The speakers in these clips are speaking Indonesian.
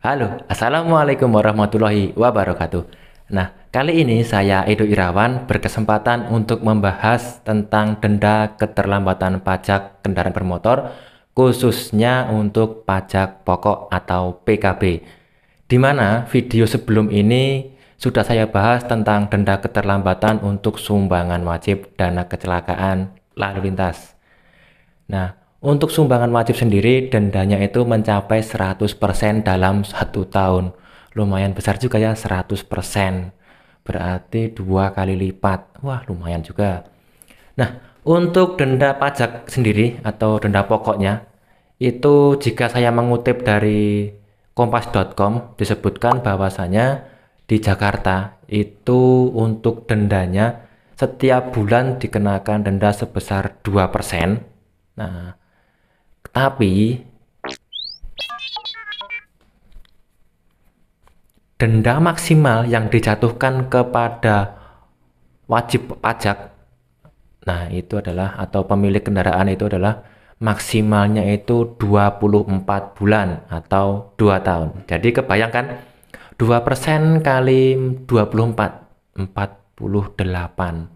Halo, Assalamualaikum warahmatullahi wabarakatuh. Nah, kali ini saya Edo Irawan berkesempatan untuk membahas tentang denda keterlambatan pajak kendaraan bermotor, khususnya untuk pajak pokok atau PKB. Di mana video sebelum ini sudah saya bahas tentang denda keterlambatan untuk sumbangan wajib dana kecelakaan lalu lintas. Nah, untuk sumbangan wajib sendiri dendanya itu mencapai 100% dalam 1 tahun. Lumayan besar juga ya, 100%. Berarti 2 kali lipat. Wah, lumayan juga. Nah, untuk denda pajak sendiri atau denda pokoknya, itu jika saya mengutip dari kompas.com disebutkan bahwasanya di Jakarta itu untuk dendanya setiap bulan dikenakan denda sebesar 2%. Nah, tapi denda maksimal yang dijatuhkan kepada wajib pajak, nah itu adalah atau pemilik kendaraan itu adalah maksimalnya itu 24 bulan atau 2 tahun. Jadi kebayangkan 2% kali 24, 48%.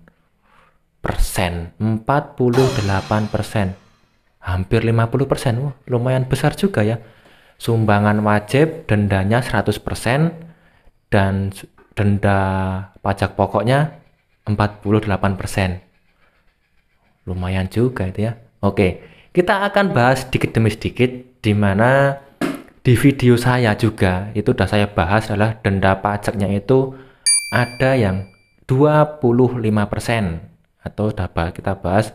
48%. Hampir 50%. Wah, lumayan besar juga ya. Sumbangan wajib dendanya 100% dan denda pajak pokoknya 48%. Lumayan juga itu ya. Oke, kita akan bahas sedikit demi sedikit di mana di video saya juga itu sudah saya bahas adalah denda pajaknya itu ada yang 25% atau dapat kita bahas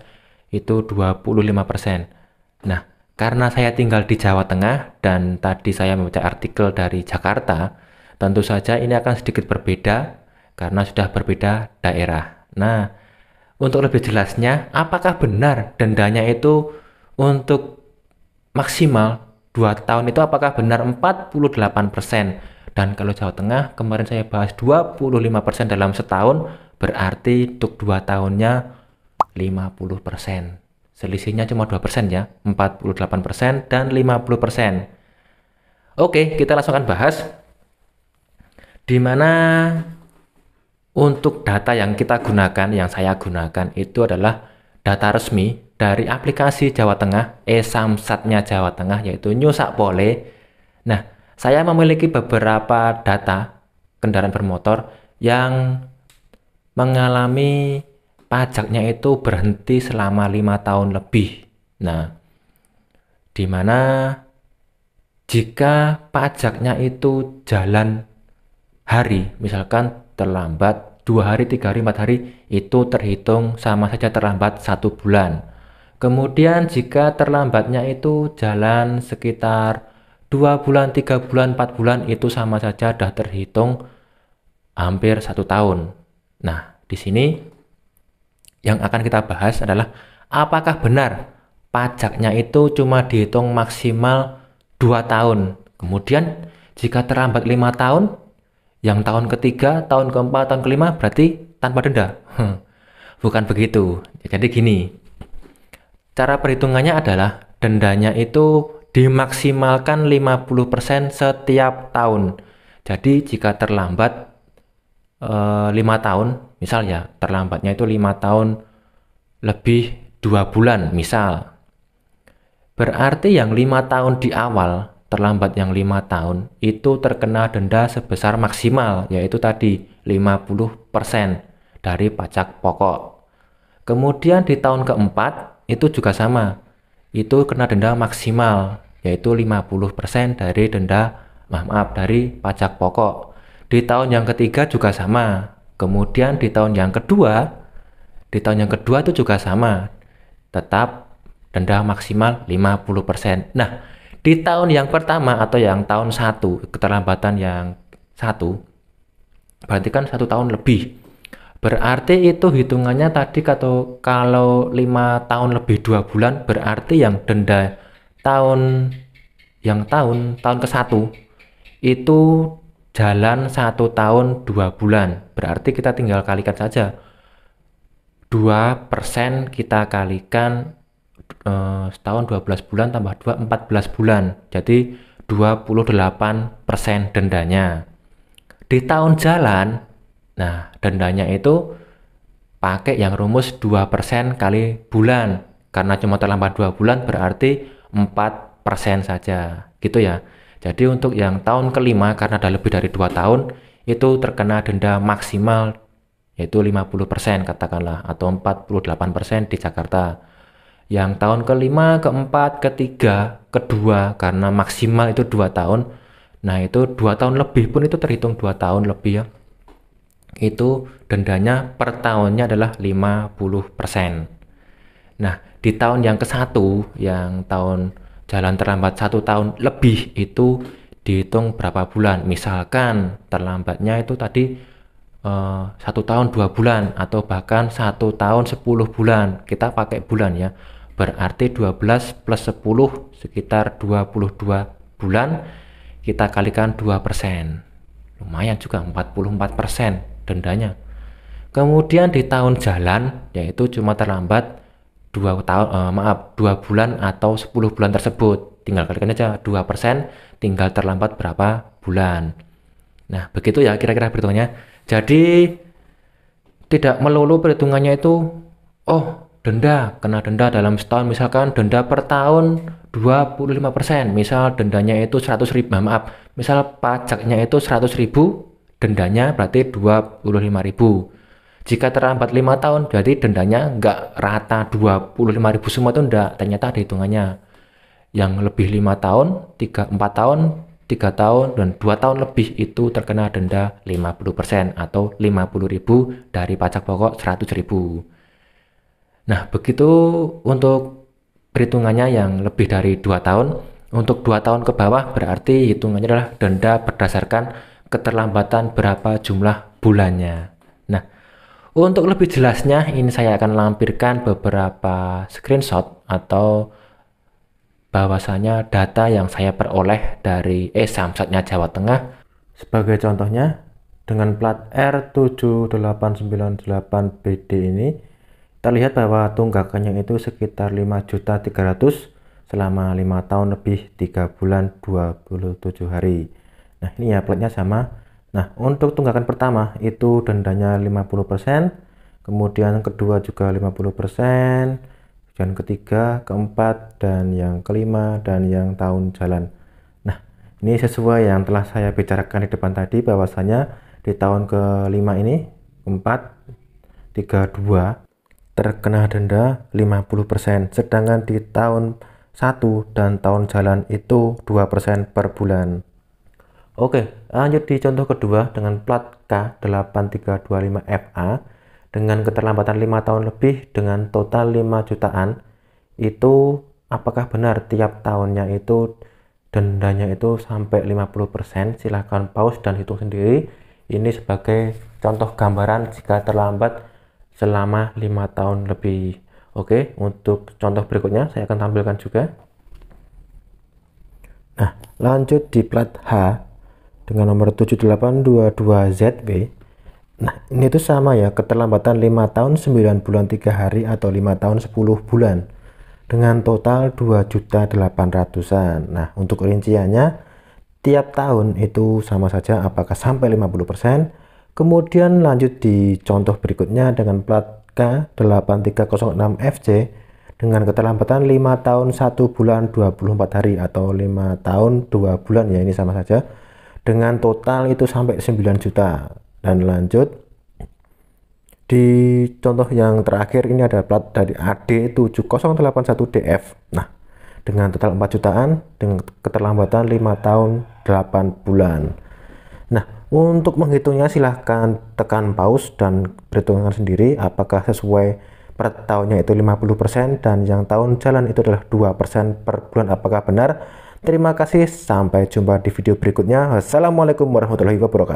itu 25%. Nah, karena saya tinggal di Jawa Tengah dan tadi saya membaca artikel dari Jakarta, tentu saja ini akan sedikit berbeda karena sudah berbeda daerah. Nah, untuk lebih jelasnya, apakah benar dendanya itu untuk maksimal 2 tahun itu apakah benar 48%? Dan kalau Jawa Tengah kemarin saya bahas 25% dalam setahun, berarti untuk 2 tahunnya 50%. Selisihnya cuma 2% ya, 48% dan 50%. Oke, kita langsung akan bahas di mana untuk data yang kita gunakan, yang saya gunakan itu adalah data resmi dari aplikasi Jawa Tengah, e-Samsatnya Jawa Tengah yaitu Nyusakpole. Nah, saya memiliki beberapa data kendaraan bermotor yang mengalami pajaknya itu berhenti selama 5 tahun lebih. Nah, di mana jika pajaknya itu jalan hari, misalkan terlambat 2 hari, 3 hari, 4 hari, itu terhitung sama saja terlambat 1 bulan. Kemudian jika terlambatnya itu jalan sekitar 2 bulan, 3 bulan, 4 bulan, itu sama saja sudah terhitung hampir 1 tahun. Nah, di sini yang akan kita bahas adalah apakah benar pajaknya itu cuma dihitung maksimal 2 tahun. Kemudian jika terlambat 5 tahun, yang tahun ketiga, tahun keempat, tahun kelima berarti tanpa denda. Bukan begitu. Jadi gini, cara perhitungannya adalah dendanya itu dimaksimalkan 50% setiap tahun. Jadi jika terlambat 5 tahun, misal ya terlambatnya itu 5 tahun lebih 2 bulan misal. Berarti yang 5 tahun di awal, terlambat yang 5 tahun, itu terkena denda sebesar maksimal, yaitu tadi 50% dari pajak pokok. Kemudian di tahun keempat, itu juga sama. Itu kena denda maksimal, yaitu 50% dari dari pajak pokok. Di tahun yang ketiga juga sama. Kemudian di tahun yang kedua itu juga sama. Tetap denda maksimal 50%. Nah, di tahun yang pertama atau yang tahun 1, keterlambatan yang 1, berarti kan 1 tahun lebih. Berarti itu hitungannya tadi kalau 5 tahun lebih 2 bulan, berarti yang denda tahun tahun ke-1 itu jalan 1 tahun 2 bulan. Berarti kita tinggal kalikan saja. 2% kita kalikan setahun 12 bulan tambah 2, 14 bulan. Jadi 28% dendanya. Di tahun jalan, nah dendanya itu pakai yang rumus 2% kali bulan. Karena cuma terlambat 2 bulan berarti 4% saja. Gitu ya. Jadi untuk yang tahun kelima karena ada lebih dari 2 tahun itu terkena denda maksimal yaitu 50% katakanlah atau 48% di Jakarta. Yang tahun kelima, keempat, ketiga, kedua karena maksimal itu 2 tahun. Nah itu 2 tahun lebih pun itu terhitung 2 tahun lebih ya. Itu dendanya per tahunnya adalah 50%. Nah di tahun yang ke-1 yang tahun jalan terlambat 1 tahun lebih itu dihitung berapa bulan. Misalkan terlambatnya itu tadi 1 tahun 2 bulan atau bahkan 1 tahun 10 bulan. Kita pakai bulan ya. Berarti 12 plus 10 sekitar 22 bulan. Kita kalikan 2%. Lumayan juga 44% dendanya. Kemudian di tahun jalan yaitu cuma terlambat 2 bulan atau 10 bulan tersebut. Tinggal kalikan aja 2% tinggal terlambat berapa bulan. Nah, begitu ya kira-kira perhitungannya. Jadi tidak melulu perhitungannya itu denda, kena denda dalam setahun, misalkan denda per tahun 25%, misal dendanya itu 100.000, misal pajaknya itu 100.000, dendanya berarti 25.000. Jika terlambat 5 tahun, jadi dendanya nggak rata 25.000 semua itu enggak, ternyata ada hitungannya. Yang lebih 5 tahun, 4 tahun, 3 tahun, dan 2 tahun lebih itu terkena denda 50% atau 50.000 dari pajak pokok 100.000. Nah, begitu untuk perhitungannya yang lebih dari 2 tahun. Untuk 2 tahun ke bawah berarti hitungannya adalah denda berdasarkan keterlambatan berapa jumlah bulannya. Nah, untuk lebih jelasnya ini saya akan lampirkan beberapa screenshot atau bahwasanya data yang saya peroleh dari Samsatnya Jawa Tengah. Sebagai contohnya, dengan plat R7898BD ini terlihat bahwa tunggakannya itu sekitar 5.300.000 selama 5 tahun lebih 3 bulan 27 hari. Nah ini ya platnya sama. Nah untuk tunggakan pertama itu dendanya 50%, kemudian kedua juga 50%, dan ketiga, keempat, dan yang kelima, dan yang tahun jalan. Nah ini sesuai yang telah saya bicarakan di depan tadi, bahwasanya di tahun kelima ini 4, 3, 2 terkena denda 50%, sedangkan di tahun 1 dan tahun jalan itu 2% per bulan. Oke, lanjut di contoh kedua dengan plat K8325FA dengan keterlambatan 5 tahun lebih dengan total 5 jutaan. Itu apakah benar tiap tahunnya itu dendanya itu sampai 50%? Silahkan pause dan hitung sendiri. Ini sebagai contoh gambaran jika terlambat selama 5 tahun lebih. Oke, untuk contoh berikutnya saya akan tampilkan juga. Nah, lanjut di plat H dengan nomor 7822ZW. Nah, ini tuh sama ya, keterlambatan 5 tahun 9 bulan 3 hari atau 5 tahun 10 bulan dengan total 2.800.000-an. Nah, untuk rinciannya tiap tahun itu sama saja apakah sampai 50%. Kemudian lanjut di contoh berikutnya dengan plat K8306FC dengan keterlambatan 5 tahun 1 bulan 24 hari atau 5 tahun 2 bulan ya, ini sama saja dengan total itu sampai 9 juta. Dan lanjut di contoh yang terakhir ini ada plat dari AD7081DF. Nah dengan total 4 jutaan dengan keterlambatan 5 tahun 8 bulan. Nah, untuk menghitungnya silahkan tekan pause dan perhitungkan sendiri apakah sesuai per tahunnya itu 50% dan yang tahun jalan itu adalah 2% per bulan, apakah benar. Terima kasih, sampai jumpa di video berikutnya. Wassalamualaikum warahmatullahi wabarakatuh.